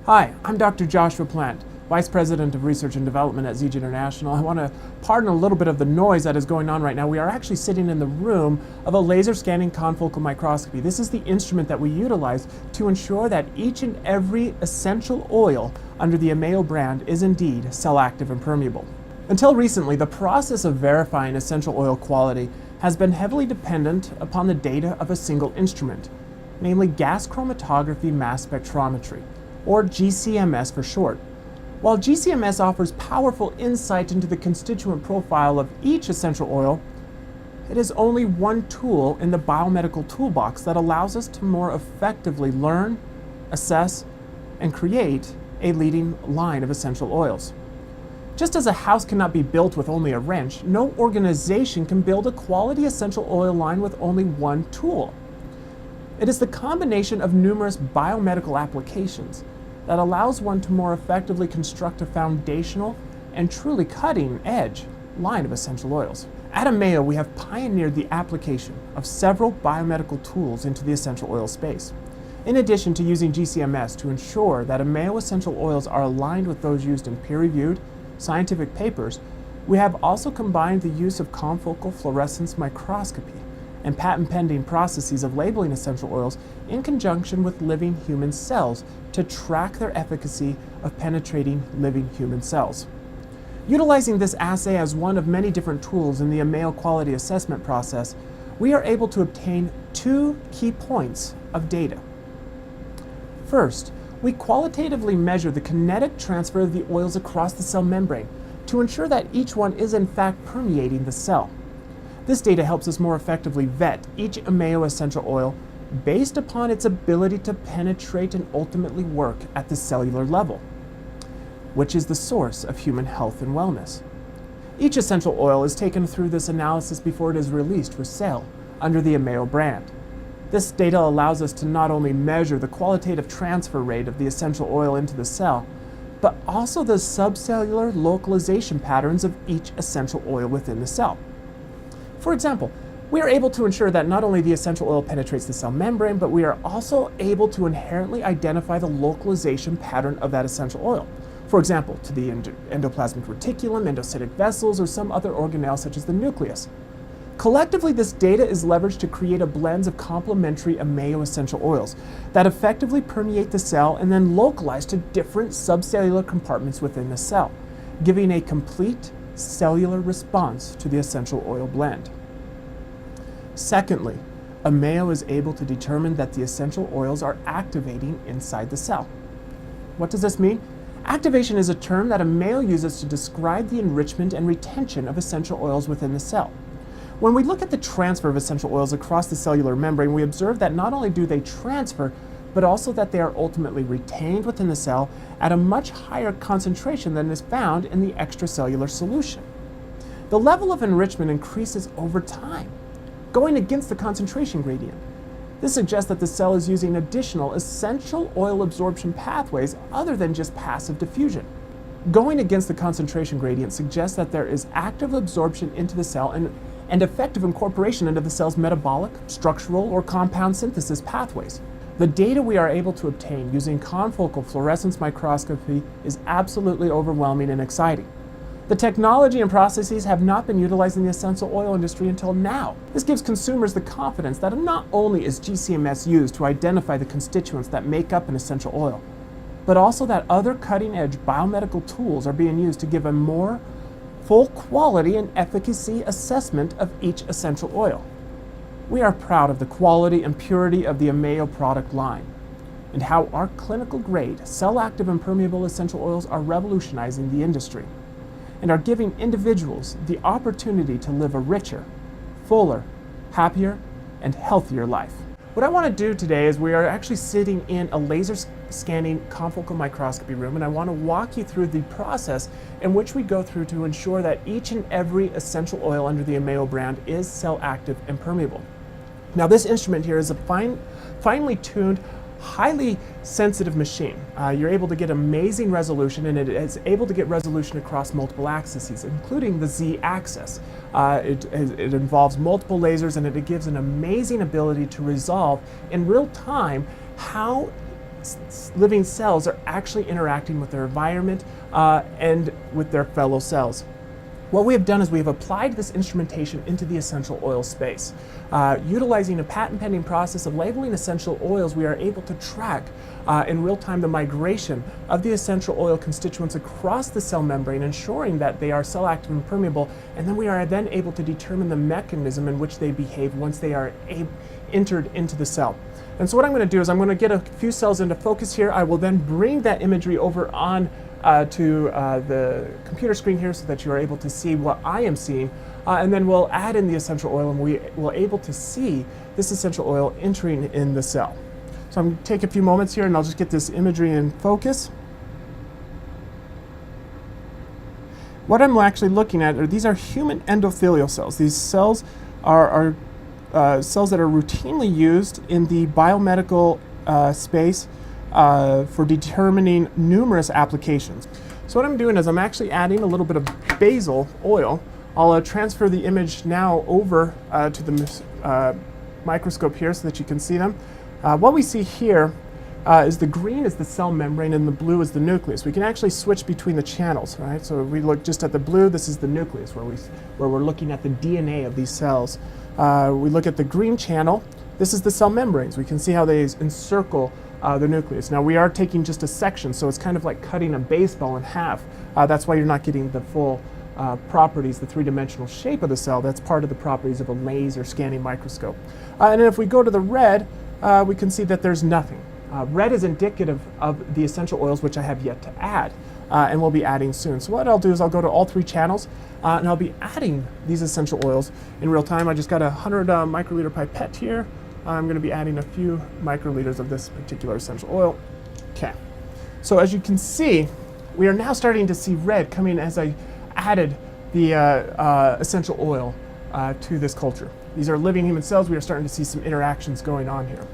Hi, I'm Dr. Joshua Plant, Vice President of Research and Development at ZG International. I want to pardon a little bit of the noise that is going on right now. We are actually sitting in the room of a laser scanning confocal microscopy. This is the instrument that we utilize to ensure that each and every essential oil under the Ameo brand is indeed cell active and permeable. Until recently, the process of verifying essential oil quality has been heavily dependent upon the data of a single instrument, namely gas chromatography mass spectrometry, or GCMS for short. While GCMS offers powerful insight into the constituent profile of each essential oil, it is only one tool in the biomedical toolbox that allows us to more effectively learn, assess, and create a leading line of essential oils. Just as a house cannot be built with only a wrench, no organization can build a quality essential oil line with only one tool. It is the combination of numerous biomedical applications that allows one to more effectively construct a foundational and truly cutting-edge line of essential oils. At Ameo, we have pioneered the application of several biomedical tools into the essential oil space. In addition to using GCMS to ensure that Ameo essential oils are aligned with those used in peer-reviewed scientific papers, we have also combined the use of confocal fluorescence microscopy and patent-pending processes of labeling essential oils in conjunction with living human cells to track their efficacy of penetrating living human cells. Utilizing this assay as one of many different tools in the Ameo quality assessment process, we are able to obtain two key points of data. First, we qualitatively measure the kinetic transfer of the oils across the cell membrane to ensure that each one is in fact permeating the cell. This data helps us more effectively vet each Ameo essential oil based upon its ability to penetrate and ultimately work at the cellular level, which is the source of human health and wellness. Each essential oil is taken through this analysis before it is released for sale under the Ameo brand. This data allows us to not only measure the qualitative transfer rate of the essential oil into the cell, but also the subcellular localization patterns of each essential oil within the cell. For example, we are able to ensure that not only the essential oil penetrates the cell membrane, but we are also able to inherently identify the localization pattern of that essential oil. For example, to the endoplasmic reticulum, endocytic vessels, or some other organelle such as the nucleus. Collectively, this data is leveraged to create a blend of complementary Ameo essential oils that effectively permeate the cell and then localize to different subcellular compartments within the cell, giving a complete cellular response to the essential oil blend. Secondly, Ameo is able to determine that the essential oils are activating inside the cell. What does this mean? Activation is a term that Ameo uses to describe the enrichment and retention of essential oils within the cell. When we look at the transfer of essential oils across the cellular membrane, we observe that not only do they transfer, but also that they are ultimately retained within the cell at a much higher concentration than is found in the extracellular solution. The level of enrichment increases over time, going against the concentration gradient. This suggests that the cell is using additional essential oil absorption pathways other than just passive diffusion. Going against the concentration gradient suggests that there is active absorption into the cell and effective incorporation into the cell's metabolic, structural, or compound synthesis pathways. The data we are able to obtain using confocal fluorescence microscopy is absolutely overwhelming and exciting. The technology and processes have not been utilized in the essential oil industry until now. This gives consumers the confidence that not only is GCMS used to identify the constituents that make up an essential oil, but also that other cutting-edge biomedical tools are being used to give a more full quality and efficacy assessment of each essential oil. We are proud of the quality and purity of the Ameo product line and how our clinical grade, cell-active and permeable essential oils are revolutionizing the industry and are giving individuals the opportunity to live a richer, fuller, happier, and healthier life. What I want to do today is we are actually sitting in a laser scanning confocal microscopy room, and I want to walk you through the process in which we go through to ensure that each and every essential oil under the Ameo brand is cell active and permeable. Now, this instrument here is a finely tuned highly sensitive machine. You're able to get amazing resolution, and it is able to get resolution across multiple axes, including the Z-axis. It involves multiple lasers, and it gives an amazing ability to resolve in real time how living cells are actually interacting with their environment and with their fellow cells. What we have done is we have applied this instrumentation into the essential oil space. Utilizing a patent-pending process of labeling essential oils, we are able to track in real time the migration of the essential oil constituents across the cell membrane, ensuring that they are cell active and permeable, and then we are then able to determine the mechanism in which they behave once they are entered into the cell. And so what I'm going to do is I'm going to get a few cells into focus here. I will then bring that imagery over on to the computer screen here so that you are able to see what I am seeing, and then we'll add in the essential oil, and we will able to see this essential oil entering in the cell. So I'm going to take a few moments here and I'll just get this imagery in focus. What I'm actually looking at are these are human endothelial cells. These cells are cells that are routinely used in the biomedical space for determining numerous applications. So what I'm doing is I'm actually adding a little bit of basil oil. I'll transfer the image now over to the microscope here so that you can see them. What we see here is the green is the cell membrane and the blue is the nucleus. We can actually switch between the channels, right? So if we look just at the blue, this is the nucleus where we're looking at the DNA of these cells. We look at the green channel, this is the cell membranes. We can see how they encircle the nucleus. Now we are taking just a section, so it's kind of like cutting a baseball in half. That's why you're not getting the full properties, the three-dimensional shape of the cell. That's part of the properties of a laser scanning microscope. And if we go to the red, we can see that there's nothing. Red is indicative of the essential oils, which I have yet to add, and we'll be adding soon. So what I'll do is I'll go to all three channels, and I'll be adding these essential oils in real time. I just got a 100 microliter pipette here. I'm going to be adding a few microliters of this particular essential oil. Okay, so as you can see, we are now starting to see red coming as I added the essential oil to this culture. These are living human cells. We are starting to see some interactions going on here.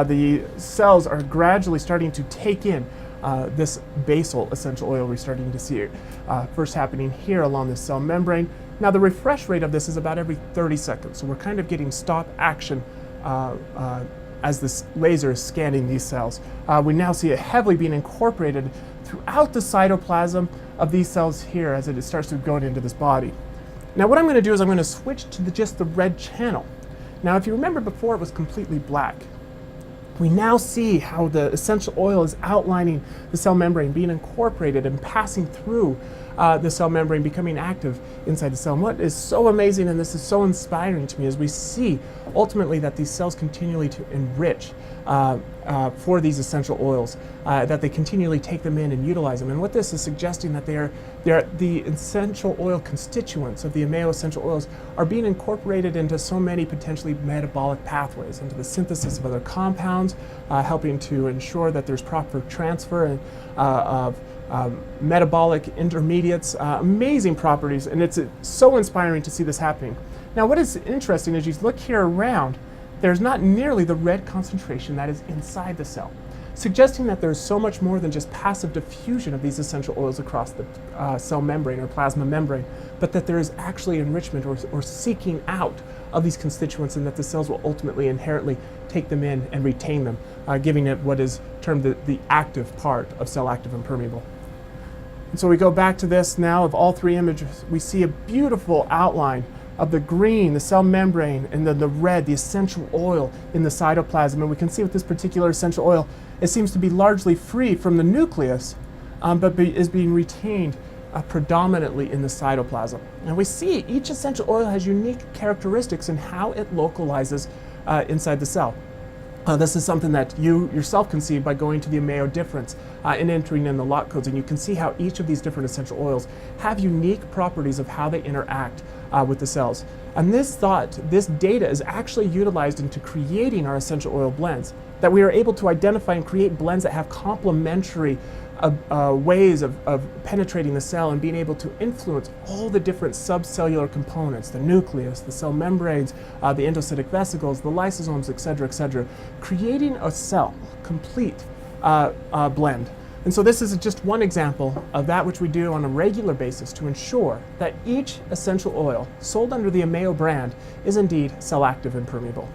The cells are gradually starting to take in this basal essential oil. We're starting to see it first happening here along the cell membrane. Now the refresh rate of this is about every 30 seconds, so we're kind of getting stop action as this laser is scanning these cells. We now see it heavily being incorporated throughout the cytoplasm of these cells here as it starts to go into this body. Now what I'm going to do is I'm going to switch to just the red channel. Now if you remember before it was completely black. We now see how the essential oil is outlining the cell membrane, being incorporated and passing through the cell membrane, becoming active inside the cell. And what is so amazing, and this is so inspiring to me, is we see ultimately that these cells continually to enrich for these essential oils, that they continually take them in and utilize them. And what this is suggesting that the essential oil constituents of the Ameo Essential Oils are being incorporated into so many potentially metabolic pathways, into the synthesis of other compounds, helping to ensure that there's proper transfer of metabolic intermediates, amazing properties, and it's so inspiring to see this happening. Now what is interesting is you look here around, there's not nearly the red concentration that is inside the cell, suggesting that there's so much more than just passive diffusion of these essential oils across the cell membrane or plasma membrane, but that there is actually enrichment or seeking out of these constituents, and that the cells will ultimately inherently take them in and retain them, giving it what is termed the active part of cell active and permeable. And so we go back to this now of all three images. We see a beautiful outline of the green, the cell membrane, and then the red, the essential oil in the cytoplasm. And we can see with this particular essential oil, it seems to be largely free from the nucleus, but is being retained predominantly in the cytoplasm. And we see each essential oil has unique characteristics in how it localizes inside the cell. This is something that you yourself can see by going to the Ameo difference and entering in the lot codes, and you can see how each of these different essential oils have unique properties of how they interact with the cells. And this data is actually utilized into creating our essential oil blends, that we are able to identify and create blends that have complementary ways of penetrating the cell and being able to influence all the different subcellular components, the nucleus, the cell membranes, the endocytic vesicles, the lysosomes, et cetera, creating a cell complete blend. And so this is just one example of that which we do on a regular basis to ensure that each essential oil sold under the Ameo brand is indeed cell active and permeable.